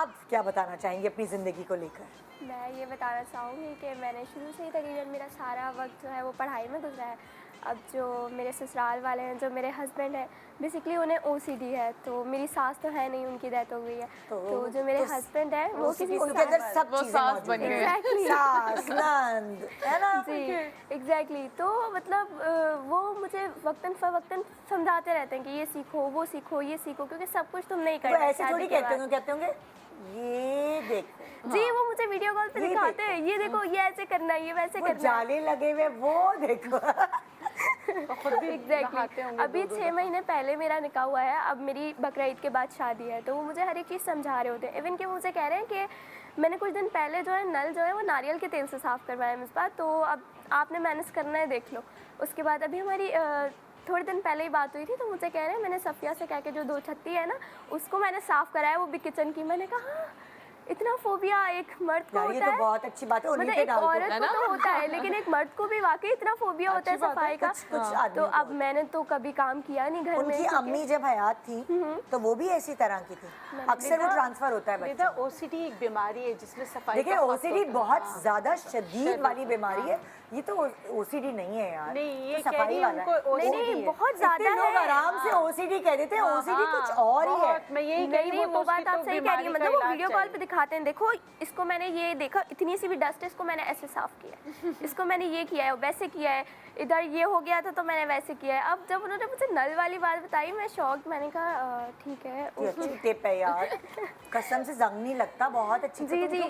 आप क्या बताना चाहेंगे अपनी ज़िंदगी को लेकर? मैं ये बताना चाहूँगी कि मैंने शुरू से ही तकरीबन मेरा सारा वक्त जो है वो पढ़ाई में गुजरा है। अब जो मेरे ससुराल वाले हैं, जो मेरे हस्बैंड हैं, बेसिकली उन्हें ओसीडी है, तो मेरी सास तो है नहीं, उनकी डेथ हो गई है। तो जो मेरे हस्बैड हैं वो किसी उनके अंदर सब वो चीज़ें सास मौजूद बन हैं। गए। एग्जैक्टली सास, नंद, है ना? जी एग्जैक्टली तो मतलब वो मुझे वक्तन फ़वक्तन समझाते रहते हैं कि ये सीखो, वो सीखो, ये सीखो, क्योंकि सब कुछ तुम नहीं वो करना ऐसे शादी थोड़ी के कहते बाद। होंगे, कहते होंगे ये देखो, जी वो मुझे वीडियो कॉल पे ये दिखाते हैं, ये देखो, ये ऐसे करना है, ये वैसे वो करना है। जाले लगे हुए वो देखो। तो खुद भी नहाते होंगे अभी 2-2 6 महीने पहले मेरा निकाह हुआ है, अब मेरी बकरा ईद के बाद शादी है, तो वो मुझे हर एक चीज़ समझा रहे होते हैं। इवन कि वो मुझे कह रहे हैं कि मैंने कुछ दिन पहले जो है नल जो है वो नारियल के तेल से साफ़ करवाया मिसबा, तो अब आपने मैनेज करना है, देख लो। उसके बाद अभी हमारी थोड़े दिन पहले ही बात हुई थी, तो मुझे कह रहे हैं मैंने सफ़िया से कह के जो 2 छत्ती है ना उसको मैंने साफ़ कराया, वो भी किचन की। मैंने कहा हाँ, इतना फोबिया एक मर्द को यार ये होता तो है, बहुत अच्छी बात है, उन्हीं मतलब पे एक डाल दो। औरत को तो होता है, लेकिन एक मर्द को भी वाकई इतना फोबिया होता है अच्छी बात है, सफाई का। कुछ तो आदमियों को अब मैंने तो कभी काम किया नहीं घर में, उनकी क्योंकि- अम्मी जब हयात थी तो वो भी ऐसी तरह की थी। अक्सर वो ट्रांसफर होता है बेटा बच्चों। ओसीडी एक बीमारी है जिसमें सफाई देखिए का खौफ ओसीडी होता है। बहुत ज्यादा शदीद वाली बीमारी है, ये तो ओसीडी नहीं है यार, नहीं ये तो कह सफाई रही है वाला उनको है। नहीं OCD नहीं है। बहुत इतने ज्यादा लोग है। आराम से ओसीडी कह देते हैं, ओसीडी कुछ और ही है। बहुत, मैं यही कह रही नहीं हूँ, वो तो बात उसकी आप तो सही कह रही बीमारी है, का मतलब वो इलाज वीडियो कॉल पे चाहिए। दिखाते हैं, देखो इसको मैंने ये देखा, इतनी सी भी डस्ट है, इसको मैंने ऐसे साफ किया है, इसको मैंने ये किया है, वैसे किया है, इधर ये हो गया था तो मैंने वैसे किया है। अब जब उन्होंने मुझे नल वाली बात बताई मैं शॉक्ड, मैंने कहा ठीक है ये अच्छी टिप है यार, कसम से जंग नहीं लगता, बहुत अच्छी। जी जी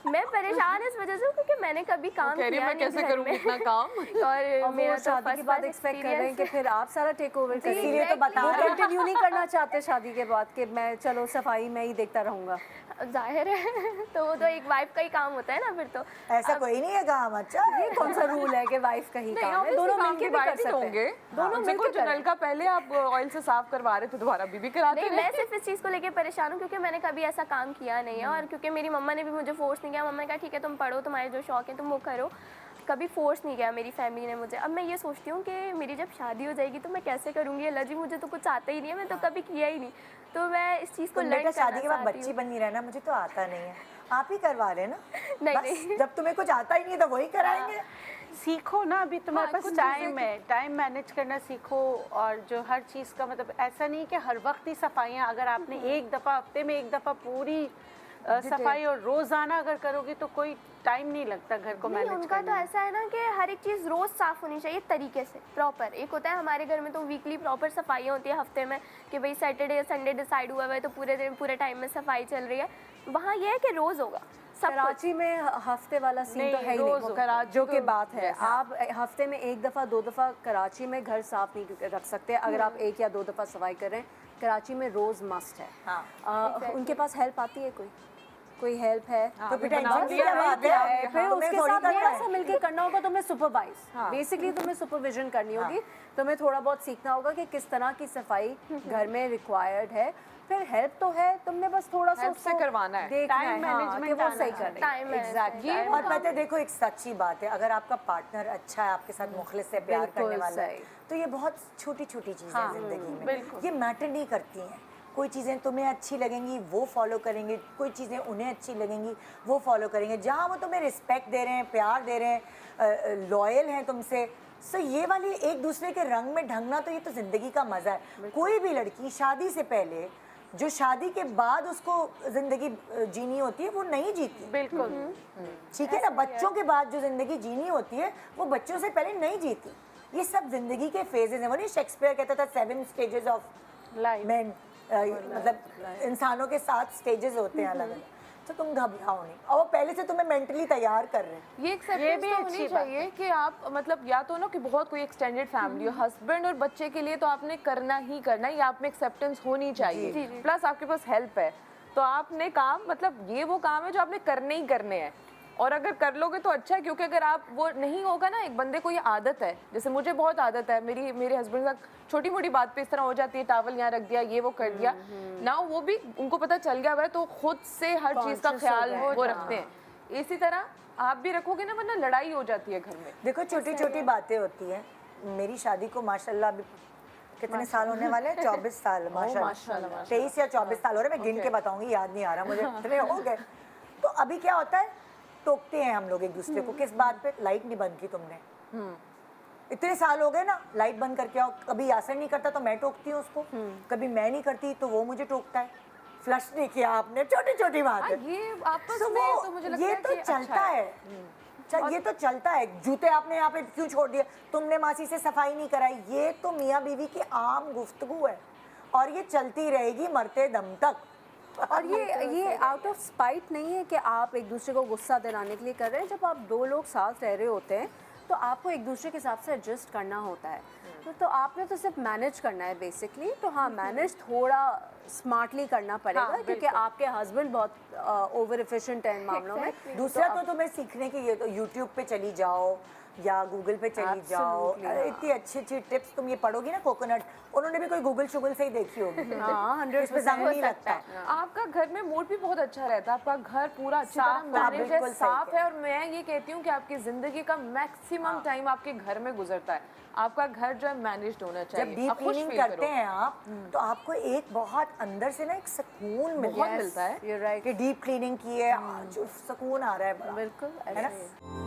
मैं परेशान इस वजह से क्योंकि मैंने कभी काम कह रही किया मैं नहीं कैसे घर करूँगी में। इतना काम। और मेरा वो तो शादी के फर्स्ट बाद क्लास एक्सपेक्ट कर रहे हैं कि एक्सपीरियंस फिर आप सारा टेक ओवर करेंगे। इसीलिए तो बता वो रहे हैं। कंटिन्यू नहीं करना चाहते शादी के बाद कि मैं चलो सफाई मैं ही देखता रहूंगा। जाहिर है तो वो तो एक वाइफ का ही काम होता है ना फिर तो। ऐसा कोई नहीं है काम। अच्छा ये कौन सा रूल है कि वाइफ का ही नहीं, काम है? obviously दोनों काम मिलके भी कर divided सकते होंगे। हैं। दोनों देखो मिलके जो करें। नलका पहले आप ऑयल से साफ करवा रहे थे दोबारा बीबी कराते नहीं रहे। मैं सिर्फ इस चीज़ को लेके परेशान हूँ क्योंकि मैंने कभी ऐसा काम किया नहीं है, और क्योंकि मेरी मम्मा ने भी मुझे फोर्स नहीं किया। मम्मा ने कहा ठीक है तुम पढ़ो, तुम्हारे जो शौक है तुम वो करो, कभी फोर्स नहीं किया मेरी फैमिली ने मुझे। अब मैं ये सोचती हूँ कि मेरी जब शादी हो जाएगी तो मैं कैसे करूँगी, अल्लाह जी मुझे तो कुछ आता ही नहीं है, मैं तो कभी किया ही नहीं, तो मैं इस चीज़ को तुम लर्न बेटा करना शादी के बाद चाहती बच्ची हूँ। बनी रहना, मुझे तो आता नहीं है, आप ही करवा लेना। नहीं, बस, नहीं। जब तुम्हें कुछ आता ही नहीं है तो वही कराएंगे। सीखो ना, अभी तुम्हारे हाँ, पास कुछ टाइम है, टाइम मैनेज करना सीखो। और जो हर चीज़ का मतलब ऐसा नहीं कि हर वक्त ही सफाइयाँ, अगर आपने एक दफ़ा हफ्ते में एक दफ़ा पूरी सफाई और रोज़ाना अगर करोगे तो कोई टाइम नहीं लगता घर को नहीं मैनेज उनका तो करने में। ऐसा है ना कि हर एक चीज़ रोज़ साफ़ होनी चाहिए तरीके से, प्रॉपर। एक होता है हमारे घर में तो वीकली प्रॉपर सफाइयाँ होती है हफ्ते में, कि भाई सैटरडे या संडे डिसाइड हुआ है तो पूरे दिन पूरे टाइम में सफाई चल रही है। वहाँ ये है कि रोज़ होगा सब कुछ। कराची में हफ्ते वाला सीन तो नहीं, है ही रोज़ नहीं, होता है। जो कि बात है। आप हफ्ते में एक दफ़ा दो दफ़ा कराची में घर साफ नहीं रख सकते अगर आप एक या दो दफ़ा सफाई कर रहे हैं। कराची में रोज़ मस्ट है। हाँ। उनके पास हेल्प आती है, कोई हेल्प है तो फिर टेंशन की दिया क्या बात है, है? फिर तुम्हें उसके थोड़ी साथ करना थोड़ा है। सा मिलके करना होगा, तुम्हें सुपरवाइज बेसिकली तुम्हें सुपरविजन करनी होगी। तुम्हें थोड़ा बहुत सीखना होगा कि किस तरह की सफाई घर में रिक्वायर्ड है। फिर हेल्प तो है, तुमने बस थोड़ा सा Help से उसको करवाना है। देखना Time है हाँ, कि management वो आना सही है। कर रही Time है। management, एग्जैक्टली और पता है देखो एक सच्ची बात है, अगर आपका पार्टनर अच्छा है, आपके साथ मुखलिस से प्यार बिल्कुल करने वाला है, सही। तो ये बहुत छोटी छोटी चीज़ें हैं ज़िंदगी में, बिल्कुल। ये मैटर नहीं करती हैं। कोई चीज़ें तुम्हें अच्छी लगेंगी वो फॉलो करेंगे, कोई चीज़ें उन्हें अच्छी लगेंगी वो फॉलो करेंगे। जहाँ वो तुम्हें रिस्पेक्ट दे रहे हैं, प्यार दे रहे हैं, लॉयल हैं तुमसे, सो ये वाली एक दूसरे के रंग में ढंगना, तो ये तो ज़िंदगी का मज़ा है। कोई भी लड़की शादी से पहले जो शादी के बाद उसको ज़िंदगी जीनी होती है वो नहीं जीती। बिल्कुल। ठीक है ना, बच्चों के बाद जो जिंदगी जीनी होती है वो बच्चों से पहले नहीं जीती। ये सब जिंदगी के फेजेस हैं। वो नहीं शेक्सपियर कहता था 7 स्टेजेस ऑफ लाइफ। मैन, मतलब इंसानों के 7 स्टेजेस होते हैं अलग अलग। तो तुम घबराओ नहीं, और वो पहले से तुम्हें मेंटली तैयार कर रहे हैं। ये एक्सेप्टेंस भी तो अच्छी होनी बात चाहिए कि आप मतलब या तो ना कि बहुत कोई एक्सटेंडेड फैमिली हो, हस्बैंड और बच्चे के लिए तो आपने करना ही करना है, ये आप में एक्सेप्टेंस होनी चाहिए। प्लस आपके पास हेल्प है तो आपने काम, मतलब ये वो काम है जो आपने करने ही करने हैं, और अगर कर लोगे तो अच्छा है। क्योंकि अगर आप वो नहीं होगा ना, एक बंदे को ये आदत है, जैसे मुझे बहुत आदत है, मेरे हस्बैंड का छोटी मोटी बात पे इस तरह हो जाती है, टावल यहाँ रख दिया, ये वो कर दिया ना, वो भी उनको पता चल गया है तो खुद से हर चीज़ का ख्याल वो रखते हैं। इसी तरह आप भी रखोगे ना, वरना लड़ाई हो जाती है घर में। देखो छोटी छोटी बातें होती हैं। मेरी शादी को माशाल्लाह अभी कितने साल होने वाले हैं? 24 साल माशाल्लाह। 23 या 24 साल हो रहे हैं, मैं गिन के बताऊंगी, याद नहीं आ रहा मुझे, इतने हो गए। तो अभी क्या होता है, टोकते हैं हम लोग एक दूसरे को, किस बात पे? लाइट नहीं बंद की तुमने, इतने साल हो गए ना, लाइट बंद करके आओ। कभी यासर नहीं करता तो मैं टोकती हूँ उसको, कभी मैं नहीं करती तो वो मुझे टोकता है। फ्लश नहीं किया आपने, छोटी छोटी बात है। ये आपस तो में वो तो मुझे लगता ये है तो कि चलता अच्छा है, ये तो चलता है। जूते आपने यहाँ पे क्यों छोड़ दिए, तुमने मासी से सफाई नहीं कराई, ये तो मियाँ बीवी की आम गुफ्तगू है और ये चलती रहेगी मरते दम तक। और ये आउट ऑफ स्पाइट नहीं है कि आप एक दूसरे को गुस्सा दिलाने के लिए कर रहे हैं। जब आप दो लोग साथ रह रहे होते हैं तो आपको एक दूसरे के हिसाब से एडजस्ट करना होता है। तो आपने तो सिर्फ मैनेज करना है बेसिकली। तो हाँ, मैनेज थोड़ा स्मार्टली करना पड़ेगा क्योंकि आपके हस्बैंड बहुत ओवर एफिशिएंट है इन मामलों में। दूसरा तो तुम्हें सीखने की ये तो यूट्यूब पे चली जाओ या गूगल पे चली जाओ, इतनी अच्छी अच्छी टिप्स तुम ये पढ़ोगी ना। कोकोनट उन्होंने भी कोई गूगल शुगल से ही देखी होगी। हाँ, 100% जंग नहीं लगता। आपका घर में मूड भी बहुत अच्छा रहता है, आपका घर पूरा अच्छी तरह मैनेज है, बिल्कुल सही साफ है। और मैं ये कहती हूँ कि आपकी जिंदगी का मैक्सिमम टाइम आपके घर में गुजरता है। आपका घर जो है मैनेज्ड होना चाहिए। जब डीप आप खुश क्लीनिंग feel करते करो। हैं आप तो आपको एक बहुत अंदर से ना एक सुकून बहुत मिलता है। कि डीप क्लीनिंग की है, जो सुकून आ रहा है बड़ा। बिल्कुल है ऐसे ना? ही है।